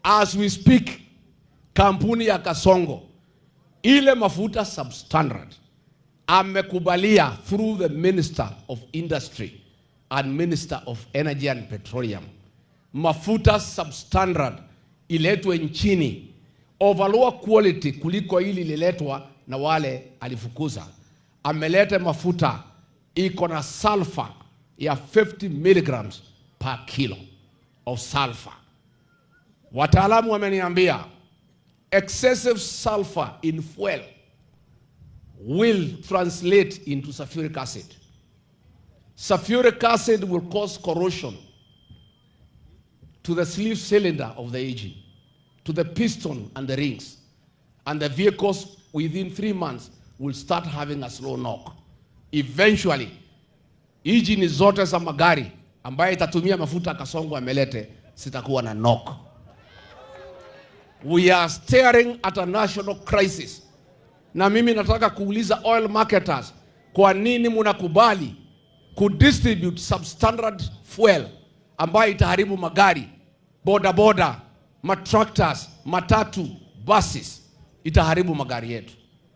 As we speak, kampuni ya Kasongo ile mafuta substandard amekubalia through the Minister of Industry and Minister of Energy and Petroleum, mafuta substandard iletwe nchini of a lower quality kuliko ili liletwa na wale alifukuza. Ameleta mafuta iko na sulfur ya 50 milligrams per kilo of sulfur. Wataalamu wameniambia excessive sulfur in fuel will translate into sulfuric acid. Sulfuric acid will cause corrosion to the sleeve cylinder of the engine, to the piston and the rings, and the vehicles within 3 months will start having a slow knock. Eventually, engine zote za magari ambaye itatumia mafuta Kasongo amelete sitakuwa na knock. We are staring at a national crisis. Na mimi nataka kuuliza oil marketers, kwa nini mnakubali kudistribute substandard fuel ambayo itaharibu magari, boda boda, matractors, matatu, buses, itaharibu magari yetu.